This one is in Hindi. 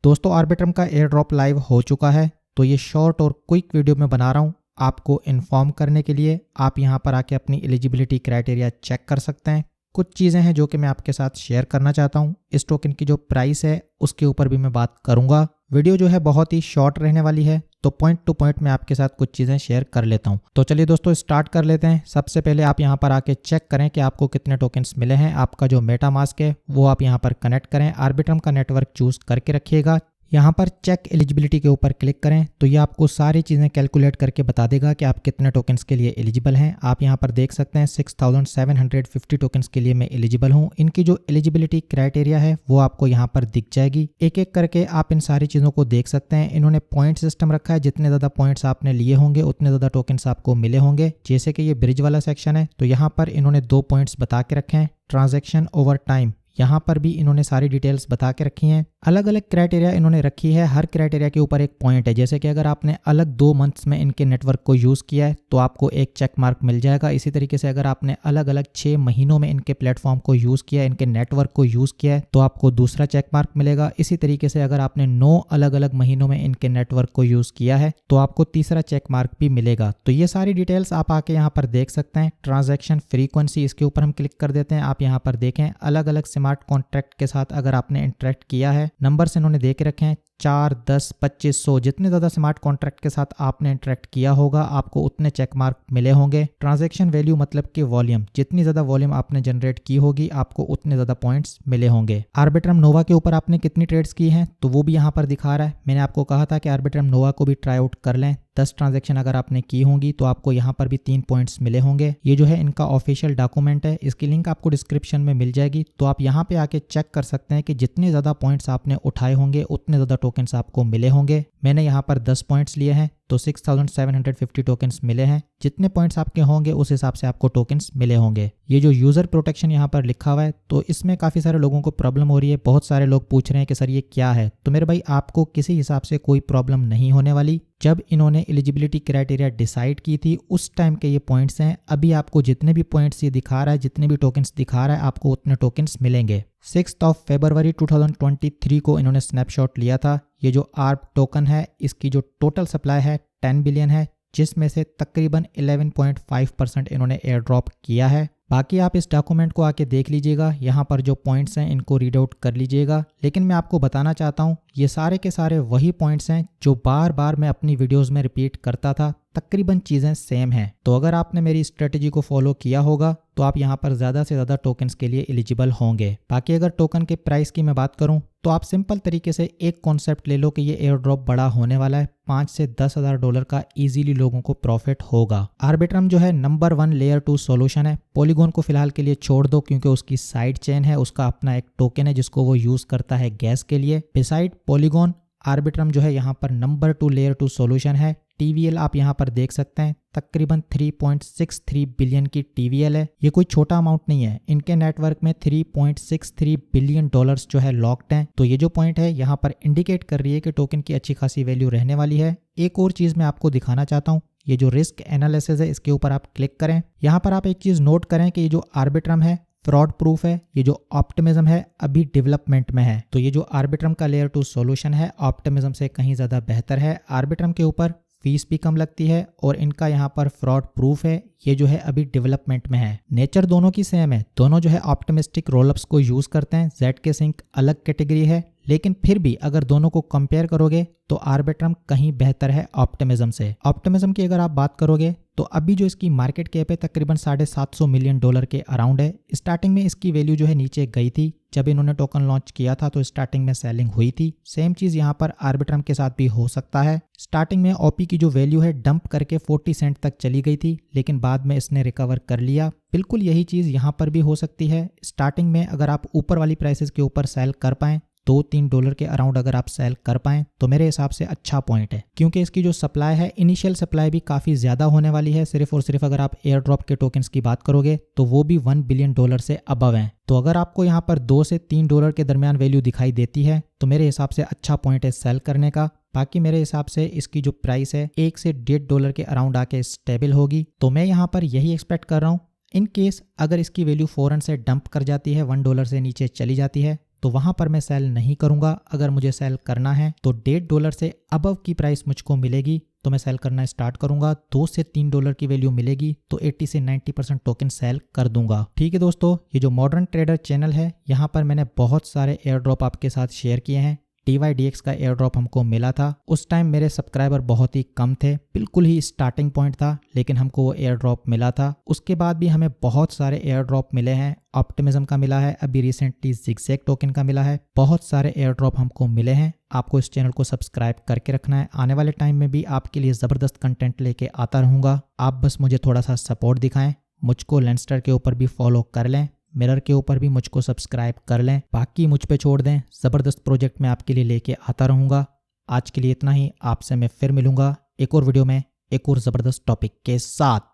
दोस्तों आर्बिट्रम का एयर ड्रॉप लाइव हो चुका है, तो ये शॉर्ट और क्विक वीडियो मैं बना रहा हूँ आपको इन्फॉर्म करने के लिए। आप यहाँ पर आके अपनी एलिजिबिलिटी क्राइटेरिया चेक कर सकते हैं। कुछ चीज़ें हैं जो कि मैं आपके साथ शेयर करना चाहता हूँ। इस टोकन की जो प्राइस है उसके ऊपर भी मैं बात करूँगा। वीडियो जो है बहुत ही शॉर्ट रहने वाली है, तो पॉइंट टू पॉइंट मैं आपके साथ कुछ चीज़ें शेयर कर लेता हूँ। तो चलिए दोस्तों स्टार्ट कर लेते हैं। सबसे पहले आप यहाँ पर आके चेक करें कि आपको कितने टोकन्स मिले हैं। आपका जो मेटामास्क है वो आप यहाँ पर कनेक्ट करें। आर्बिट्रम का नेटवर्क चूज करके रखिएगा। यहाँ पर चेक एलिजिबिलिटी के ऊपर क्लिक करें तो ये आपको सारी चीज़ें कैलकुलेट करके बता देगा कि आप कितने टोकन्स के लिए एलिजिबल हैं। आप यहाँ पर देख सकते हैं 6750 टोकन्स के लिए मैं एलिजिबल हूँ। इनकी जो एलिजिबिलिटी क्राइटेरिया है वो आपको यहाँ पर दिख जाएगी। एक एक करके आप इन सारी चीज़ों को देख सकते हैं। इन्होंने पॉइंट सिस्टम रखा है, जितने ज़्यादा पॉइंट्स आपने लिए होंगे उतने ज़्यादा टोकन्स आपको मिले होंगे। जैसे कि ये ब्रिज वाला सेक्शन है तो यहाँ पर इन्होंने 2 पॉइंट्स बता के रखे हैं। ट्रांजेक्शन ओवर टाइम, यहाँ पर भी इन्होंने सारी डिटेल्स बता के रखी हैं। अलग अलग क्राइटेरिया इन्होंने रखी है, हर क्राइटेरिया के ऊपर एक पॉइंट है। जैसे कि अगर आपने अलग 2 मंथ्स में इनके नेटवर्क को यूज़ किया है तो आपको एक चेक मार्क मिल जाएगा। इसी तरीके से अगर आपने अलग अलग 6 महीनों में इनके प्लेटफॉर्म को यूज़ किया है, इनके नेटवर्क को यूज़ किया है, तो आपको दूसरा चेक मार्क मिलेगा। इसी तरीके से अगर आपने 9 अलग अलग महीनों में इनके नेटवर्क को यूज़ किया है तो आपको तीसरा चेक मार्क भी मिलेगा। तो ये सारी डिटेल्स आप आके यहाँ पर देख सकते हैं। ट्रांजैक्शन फ्रीक्वेंसी, इसके ऊपर हम क्लिक कर देते हैं। आप यहाँ पर देखें अलग अलग स्मार्ट कॉन्ट्रैक्ट के साथ अगर आपने इंटरेक्ट किया है, नंबर्स इन्होंने दे के रखे हैं 4, 10, 2500। जितने ज़्यादा स्मार्ट कॉन्ट्रैक्ट के साथ आपने इंटरेक्ट किया होगा आपको उतने चेक मार्क मिले होंगे। ट्रांजैक्शन वैल्यू मतलब कि वॉल्यूम, जितनी ज़्यादा वॉल्यूम आपने जनरेट की होगी आपको उतने ज़्यादा पॉइंट्स मिले होंगे। आर्बिट्रम नोवा के ऊपर आपने कितनी ट्रेड्स की हैं तो वो भी यहाँ पर दिखा रहा है। मैंने आपको कहा था कि आर्बिट्रम नोवा को भी ट्राई आउट कर लें। 10 ट्रांजैक्शन अगर आपने की होंगी तो आपको यहाँ पर भी 3 पॉइंट्स मिले होंगे। ये जो है इनका ऑफिशियल डॉक्यूमेंट है, इसकी लिंक आपको डिस्क्रिप्शन में मिल जाएगी। तो आप यहाँ पे आके चेक कर सकते हैं कि जितने ज़्यादा पॉइंट्स आपने उठाए होंगे उतने ज़्यादा टोकन्स आपको मिले होंगे। मैंने यहाँ पर 10 पॉइंट्स लिए हैं तो 6750 टोकन्स मिले हैं। जितने पॉइंट्स आपके होंगे उस हिसाब से आपको टोकन्स मिले होंगे। ये जो यूज़र प्रोटेक्शन यहाँ पर लिखा हुआ है तो इसमें काफ़ी सारे लोगों को प्रॉब्लम हो रही है। बहुत सारे लोग पूछ रहे हैं कि सर ये क्या है। तो मेरे भाई आपको किसी हिसाब से कोई प्रॉब्लम नहीं होने वाली। जब इन्होंने एलिजिबिलिटी क्राइटेरिया डिसाइड की थी उस टाइम के ये पॉइंट्स हैं। अभी आपको जितने भी पॉइंट्स ये दिखा रहा है, जितने भी टोकन्स दिखा रहा है, आपको उतने टोकन्स मिलेंगे। 6 फरवरी 2023 को इन्होंने स्नैपशॉट लिया था। ये जो आर्ब टोकन है इसकी जो टोटल सप्लाई है 10 बिलियन है, जिसमें से तकरीबन 11.5% इन्होंने एयर ड्रॉप किया है। बाकी आप इस डॉक्यूमेंट को आके देख लीजिएगा, यहाँ पर जो पॉइंट्स हैं इनको रीड आउट कर लीजिएगा। लेकिन मैं आपको बताना चाहता हूँ ये सारे के सारे वही पॉइंट्स हैं जो बार बार मैं अपनी वीडियोस में रिपीट करता था। तकरीबन चीज़ें सेम हैं। तो अगर आपने मेरी स्ट्रेटजी को फॉलो किया होगा तो आप यहाँ पर ज़्यादा से ज़्यादा टोकन्स के लिए एलिजिबल होंगे। बाकी अगर टोकन के प्राइस की मैं बात करूँ तो आप सिंपल तरीके से एक कॉन्सेप्ट ले लो कि ये एयर ड्रॉप बड़ा होने वाला है। 5 से 10 हज़ार डॉलर का इजीली लोगों को प्रॉफिट होगा। आर्बिट्रम जो है नंबर 1 लेयर 2 सॉल्यूशन है। पॉलीगॉन को फिलहाल के लिए छोड़ दो क्योंकि उसकी साइड चेन है, उसका अपना एक टोकन है जिसको वो यूज़ करता है गैस के लिए। बिसाइड पॉलीगॉन आर्बिट्रम जो है यहाँ पर नंबर 2 लेयर 2 सॉल्यूशन है। TVL आप यहाँ पर देख सकते हैं तकरीबन 3.63 बिलियन की TVL है। ये कोई छोटा अमाउंट नहीं है। इनके नेटवर्क में 3.63 बिलियन डॉलर्स जो है लॉक्ड हैं। तो ये जो पॉइंट है यहाँ पर इंडिकेट कर रही है कि टोकन की अच्छी खासी वैल्यू रहने वाली है। एक और चीज़ मैं आपको दिखाना चाहता हूँ, ये जो रिस्क एनालिसिस है इसके ऊपर आप क्लिक करें। यहाँ पर आप एक चीज़ नोट करें कि ये जो आर्बिट्रम है फ्रॉड प्रूफ है। ये जो ऑप्टिमिज्म है अभी डेवलपमेंट में है। तो ये जो आर्बिट्रम का लेयर 2 सॉल्यूशन है ऑप्टिमिज्म से कहीं ज़्यादा बेहतर है। आर्बिट्रम के ऊपर फीस भी कम लगती है और इनका यहाँ पर फ्रॉड प्रूफ है। ये जो है अभी डेवलपमेंट में है। नेचर दोनों की सेम है। दोनों जो है ऑप्टिमिस्टिक रोलअप्स को यूज़ करते हैं। ZK सिंक अलग कैटेगरी है, लेकिन फिर भी अगर दोनों को कंपेयर करोगे तो आर्बिट्रम कहीं बेहतर है ऑप्टिमिज्म से। ऑप्टिमिज्म की अगर आप बात करोगे तो अभी जो इसकी मार्केट कैप है तकरीबन 750 मिलियन डॉलर के अराउंड है। स्टार्टिंग में इसकी वैल्यू जो है नीचे गई थी। जब इन्होंने टोकन लॉन्च किया था तो स्टार्टिंग में सेलिंग हुई थी। सेम चीज़ यहाँ पर आर्बिट्रम के साथ भी हो सकता है। स्टार्टिंग में OP की जो वैल्यू है डंप करके 40 सेंट तक चली गई थी, लेकिन बाद में इसने रिकवर कर लिया। बिल्कुल यही चीज़ यहाँ पर भी हो सकती है। स्टार्टिंग में अगर आप ऊपर वाली प्राइसेस के ऊपर सेल कर पाएँ, $2-3 के अराउंड अगर आप सेल कर पाएँ तो मेरे हिसाब से अच्छा पॉइंट है। क्योंकि इसकी जो सप्लाई है इनिशियल सप्लाई भी काफ़ी ज़्यादा होने वाली है। सिर्फ और सिर्फ अगर आप एयर ड्रॉप के टोकन्स की बात करोगे तो वो भी $1 बिलियन से अबव हैं। तो अगर आपको यहाँ पर $2 से $3 के दरमियान वैल्यू दिखाई देती है तो मेरे हिसाब से अच्छा पॉइंट है सेल करने का। बाकी मेरे हिसाब से इसकी जो प्राइस है $1 से $1.5 के अराउंड आके स्टेबल होगी। तो मैं यहाँ पर यही एक्सपेक्ट कर रहा हूँ। इन केस अगर इसकी वैल्यू फ़ौरन से डंप कर जाती है, $1 से नीचे चली जाती है, तो वहां पर मैं सेल नहीं करूंगा। अगर मुझे सेल करना है तो $1.5 से अबव की प्राइस मुझको मिलेगी तो मैं सेल करना स्टार्ट करूंगा। $2 से $3 की वैल्यू मिलेगी तो 80 से 90% टोकन सेल कर दूंगा। ठीक है दोस्तों, ये जो मॉडर्न ट्रेडर चैनल है, यहाँ पर मैंने बहुत सारे एयर ड्रॉप आपके साथ शेयर किए हैं। DYDX का एयर ड्रॉप हमको मिला था, उस टाइम मेरे सब्सक्राइबर बहुत ही कम थे, बिल्कुल ही स्टार्टिंग पॉइंट था, लेकिन हमको वो एयर ड्रॉप मिला था। उसके बाद भी हमें बहुत सारे एयर ड्रॉप मिले हैं। ऑप्टिमिज्म का मिला है, अभी रिसेंटली ZigZag टोकन का मिला है। बहुत सारे एयर ड्रॉप हमको मिले हैं। आपको इस चैनल को सब्सक्राइब करके रखना है। आने वाले टाइम में भी आपके लिए ज़बरदस्त कंटेंट लेके आता रहूँगा। आप बस मुझे थोड़ा सा सपोर्ट दिखाएं। मुझको लेंस्टर के ऊपर भी फॉलो कर लें, मिरर के ऊपर भी मुझको सब्सक्राइब कर लें। बाकी मुझ पे छोड़ दें, ज़बरदस्त प्रोजेक्ट मैं आपके लिए लेके आता रहूँगा। आज के लिए इतना ही। आपसे मैं फिर मिलूँगा एक और वीडियो में एक और ज़बरदस्त टॉपिक के साथ।